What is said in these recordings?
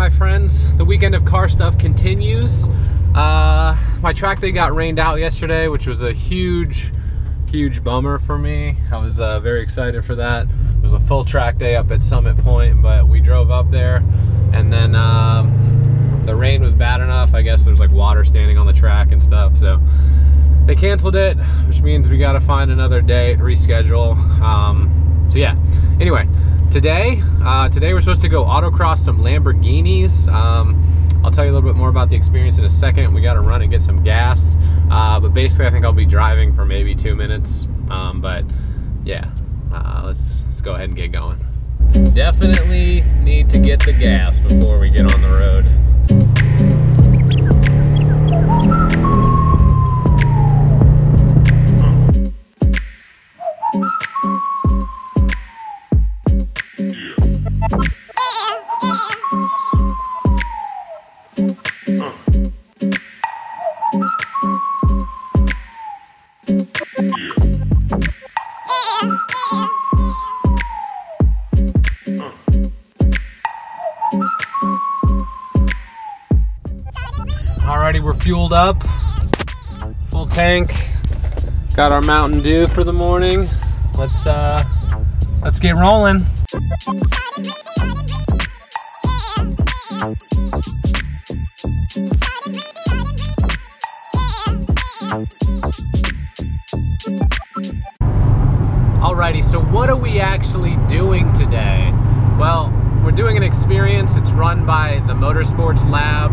my friends, the weekend of car stuff continues. My track day got rained out yesterday, which was a huge bummer for me. I was very excited for that. It was a full track day up at Summit Point, but we drove up there, and then the rain was bad enough. I guess there's like water standing on the track and stuff, so they canceled it, which means we got to find another date, reschedule. So yeah, anyway, today we're supposed to go autocross some Lamborghinis. I'll tell you a little bit more about the experience in a second. We got to run and get some gas, but basically I think I'll be driving for maybe 2 minutes. But yeah, let's go ahead and get going. Definitely need to get the gas before we get on the road. Alrighty, we're fueled up, full tank, got our Mountain Dew for the morning. Let's get rolling. Alrighty, so what are we actually doing today? Well, we're doing an experience. It's run by the Motorsports Lab.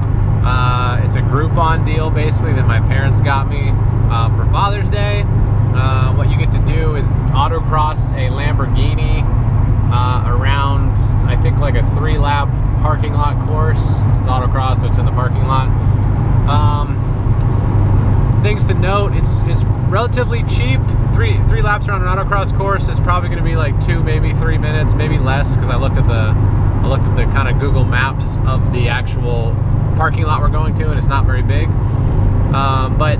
It's a Groupon deal basically that my parents got me for Father's Day. What you get to do is autocross a Lamborghini around, I think, like a 3-lap parking lot course. It's autocross, so it's in the parking lot. Things to note, it's relatively cheap. Three laps around an autocross course is probably going to be like 2, maybe 3 minutes, maybe less, because I looked at the kind of Google Maps of the actual parking lot we're going to, and it's not very big. But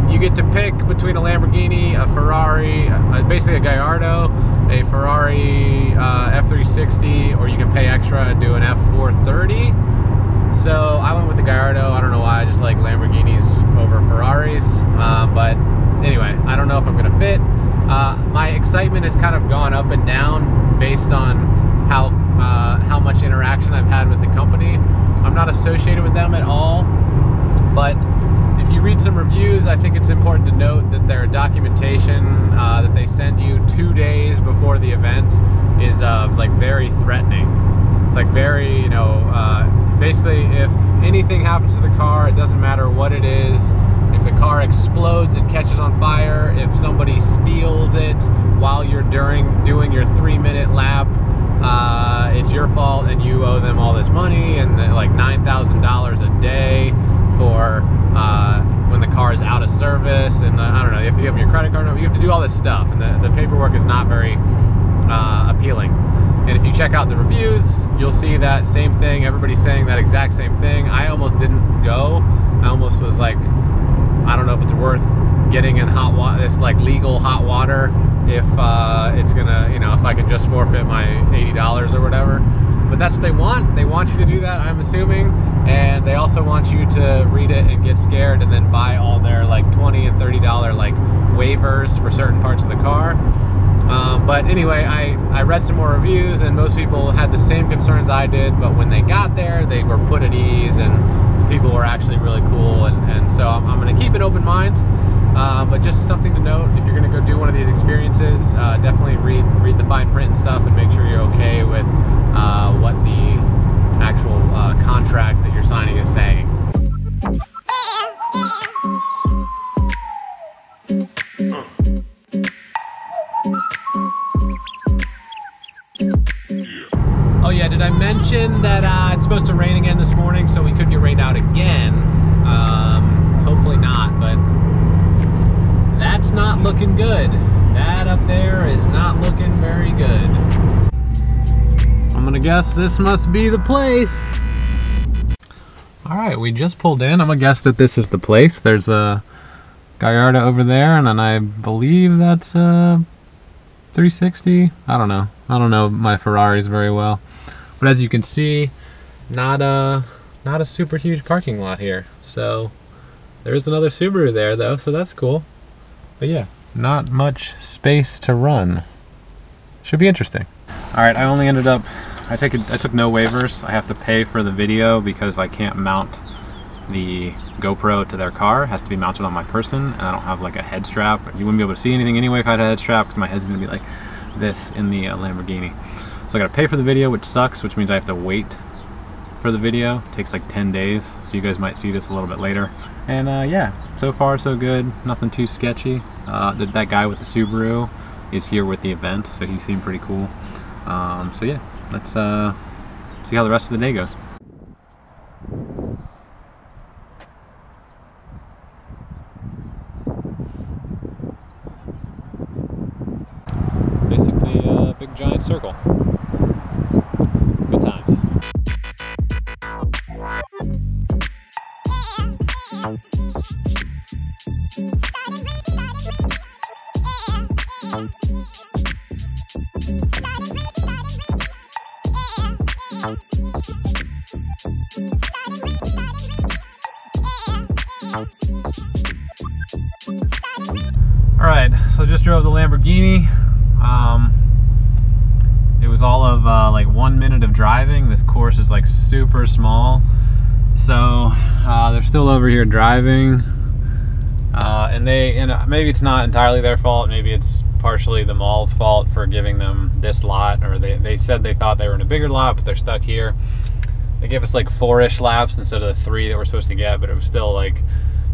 you get to pick between a Lamborghini, a Ferrari, basically a Gallardo, a Ferrari F360, or you can pay extra and do an F430. So I went with the Gallardo. I don't know why, I just like Lamborghinis over Ferraris. But anyway, I don't know if I'm gonna fit. My excitement has kind of gone up and down based on how much interaction I've had with the company. I'm not associated with them at all, but if you read some reviews, I think it's important to note that their documentation that they send you 2 days before the event is like very threatening. It's like very, basically if anything happens to the car, it doesn't matter what it is. If the car explodes and catches on fire, if somebody steals it while you're doing your 3-minute lap, it's your fault and you owe them all this money, and like $9,000 a day for when the car is out of service, and I don't know, you have to give them your credit card number, you have to do all this stuff, and the paperwork is not very appealing. And if you check out the reviews, you'll see that same thing. Everybody's saying that exact same thing. I almost didn't go. I almost was like, I don't know if it's worth getting in hot water, this like legal hot water, if it's gonna, if I can just forfeit my $80 or whatever. But that's what they want. They want you to do that, I'm assuming, and they also want you to read it and get scared and then buy all their like $20 and $30 like waivers for certain parts of the car. But anyway, I read some more reviews, and most people had the same concerns I did, but when they got there, they were put at ease, and people were actually really cool, and so I'm going to keep an open mind. But just something to note, if you're going to go do one of these experiences, definitely read the fine print and stuff, and make sure you're okay with what the actual contract that you're signing is saying. Oh yeah, did I mention that it's supposed to rain again this morning, so we could get rained out again. Hopefully not, but that's not looking good. That up there is not looking very good. I'm gonna guess this must be the place. All right, we just pulled in. I'm gonna guess that this is the place. There's a Gallardo over there, and then I believe that's a 360. I don't know my Ferraris very well, but as you can see, not a super huge parking lot here. So there's another Subaru there though, so that's cool. But yeah, not much space to run. Should be interesting. All right, I only ended up, I took no waivers. I have to pay for the video because I can't mount the GoPro to their car. It has to be mounted on my person, and I don't have like a head strap. You wouldn't be able to see anything anyway if I had a head strap, because my head's gonna be like this in the Lamborghini. So I gotta pay for the video, which sucks, which means I have to wait for the video. It takes like 10 days, so you guys might see this a little bit later. And yeah, so far so good, nothing too sketchy. That guy with the Subaru is here with the event, so he seemed pretty cool. So yeah, let's see how the rest of the day goes. Basically a big giant circle. Good times. All right, so just drove the Lamborghini. It was all of like 1 minute of driving. This course is like super small, so they're still over here driving, and maybe it's not entirely their fault. Maybe it's partially the mall's fault for giving them this lot, or they said they thought they were in a bigger lot, but they're stuck here. They gave us like 4-ish laps instead of the 3 that we're supposed to get, but it was still like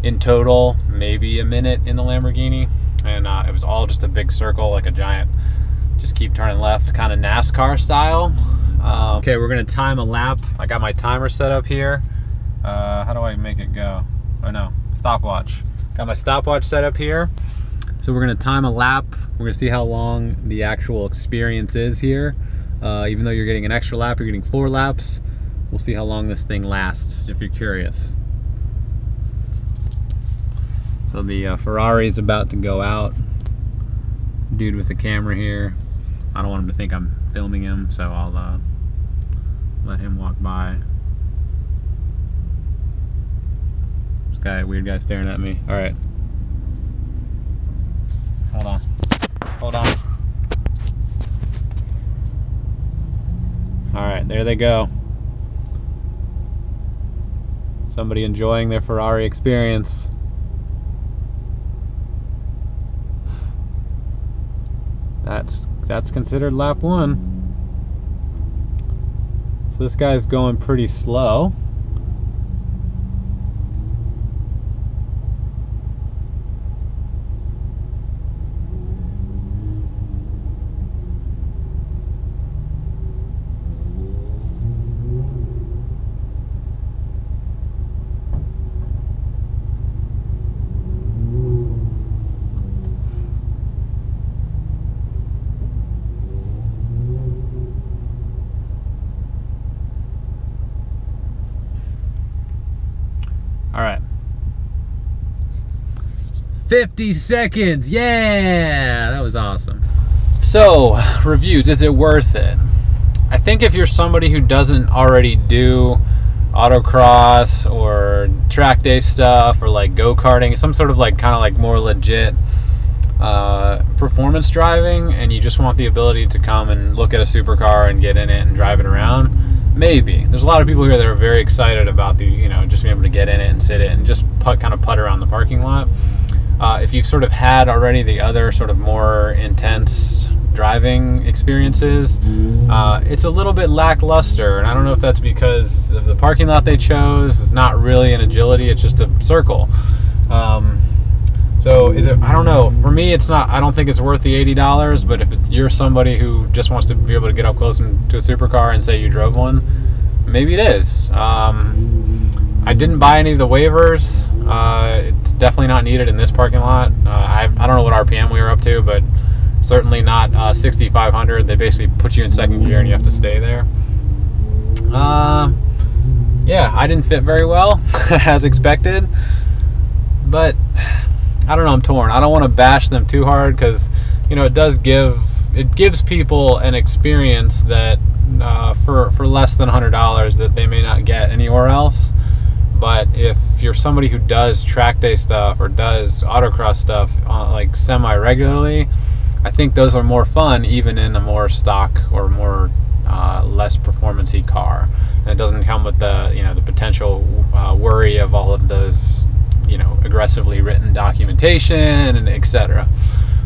in total maybe a minute in the Lamborghini, and it was all just a big circle, like a giant just keep turning left kind of NASCAR style. Okay, we're gonna time a lap. I got my timer set up here. How do I make it go? Oh no, stopwatch. Got my stopwatch set up here. So we're gonna time a lap. We're gonna see how long the actual experience is here. Even though you're getting an extra lap, you're getting 4 laps. We'll see how long this thing lasts, if you're curious. So the Ferrari is about to go out. Dude with the camera here. I don't want him to think I'm filming him, so I'll let him walk by. This weird guy staring at me. All right. Hold on. Hold on. All right, there they go. Somebody enjoying their Ferrari experience. That's considered lap 1. So this guy's going pretty slow. All right. 50 seconds, yeah, that was awesome. So, reviews, is it worth it? I think if you're somebody who doesn't already do autocross or track day stuff or like go-karting, some sort of like kind of like more legit performance driving, and you just want the ability to come and look at a supercar and get in it and drive it around, maybe. There's a lot of people here that are very excited about the, you know, just being able to get in it and sit it and just kind of putt around the parking lot. If you've sort of had already the other sort of more intense driving experiences, it's a little bit lackluster, and I don't know if that's because the parking lot they chose is not really an agility, it's just a circle. So is it, I don't know, for me it's not, I don't think it's worth the $80, but if you're somebody who just wants to be able to get up close to a supercar and say you drove one, maybe it is. I didn't buy any of the waivers. It's definitely not needed in this parking lot. I don't know what RPM we were up to, but certainly not 6,500. They basically put you in second gear and you have to stay there. Yeah, I didn't fit very well as expected, but I don't know, I'm torn. I don't want to bash them too hard because, you know, it it gives people an experience that for less than $100 that they may not get anywhere else. But if you're somebody who does track day stuff or does autocross stuff like semi-regularly, I think those are more fun even in a more stock or more less performance-y car. And it doesn't come with the the potential worry of all of those aggressively written documentation and etc.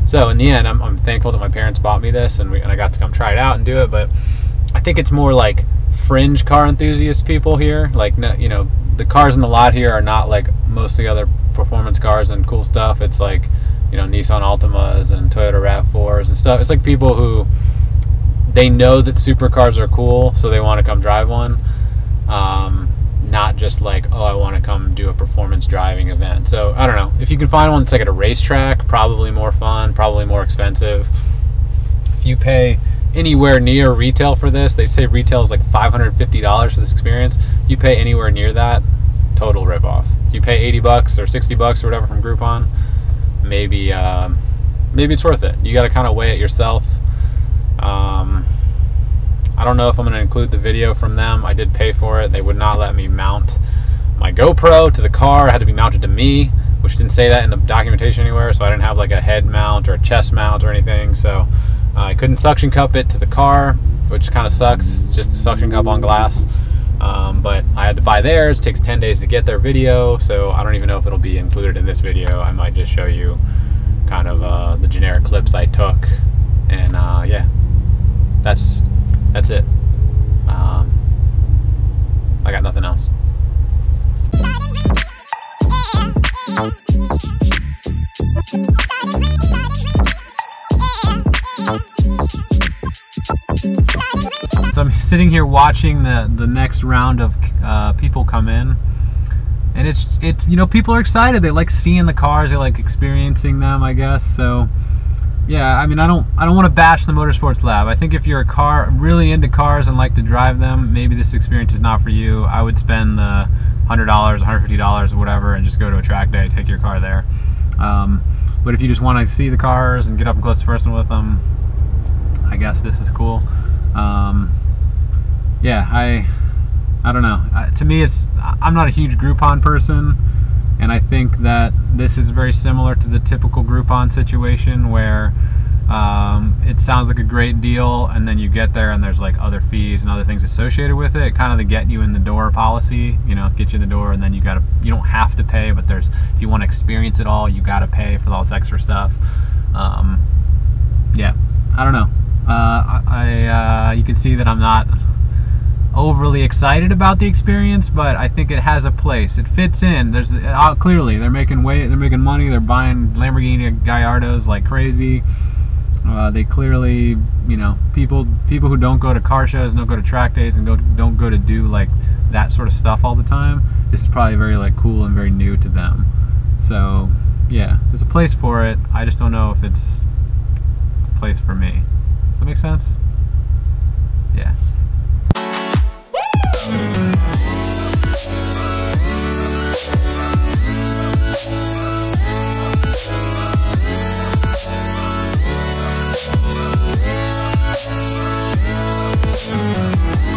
So in the end, I'm thankful that my parents bought me this and I got to come try it out and do it. But I think it's more like fringe car enthusiast people here. Like, the cars in the lot here are not like most of the other performance cars and cool stuff. It's like, Nissan Altimas and Toyota RAV4s and stuff. It's like people who, they know that supercars are cool, so they want to come drive one. Not just like, oh, I want to come do a performance driving event. So I don't know. If you can find one that's like at a racetrack, probably more fun, probably more expensive. If you pay anywhere near retail for this, they say retail is like $550 for this experience. If you pay anywhere near that, total ripoff. If you pay 80 bucks or 60 bucks or whatever from Groupon, maybe it's worth it. You got to kind of weigh it yourself. I don't know if I'm going to include the video from them. I did pay for it. They would not let me mount my GoPro to the car. It had to be mounted to me, which didn't say that in the documentation anywhere, so I didn't have like a head mount or a chest mount or anything. So I couldn't suction cup it to the car, which kind of sucks. It's just a suction cup on glass. But I had to buy theirs. It takes 10 days to get their video, so I don't even know if it'll be included in this video. I might just show you kind of the generic clips I took. And yeah, that's it. I got nothing else. So I'm sitting here watching the next round of people come in, and it's people are excited. They like seeing the cars. They like experiencing them, I guess. So yeah, I mean, I don't want to bash the Motorsports Lab. I think if you're really into cars and like to drive them, maybe this experience is not for you. I would spend the $100, $150 or whatever and just go to a track day, take your car there. But if you just want to see the cars and get up and close to person with them, I guess this is cool. Yeah, I don't know. To me, I'm not a huge Groupon person. And I think that this is very similar to the typical Groupon situation where it sounds like a great deal, and then you get there and there's like other fees and other things associated with it. Kind of the get you in the door policy, get you in the door, and then you don't have to pay, but if you want to experience it all, you got to pay for all this extra stuff. Yeah, I don't know. You can see that I'm not overly excited about the experience, but I think it has a place. It fits in. There's clearly they're making money. They're buying Lamborghini Gallardos like crazy. They clearly, people who don't go to car shows, don't go to track days, and don't go to do like that sort of stuff all the time. This is probably very like cool and very new to them. So yeah, there's a place for it. I just don't know if it's a place for me. Does that make sense? Yeah.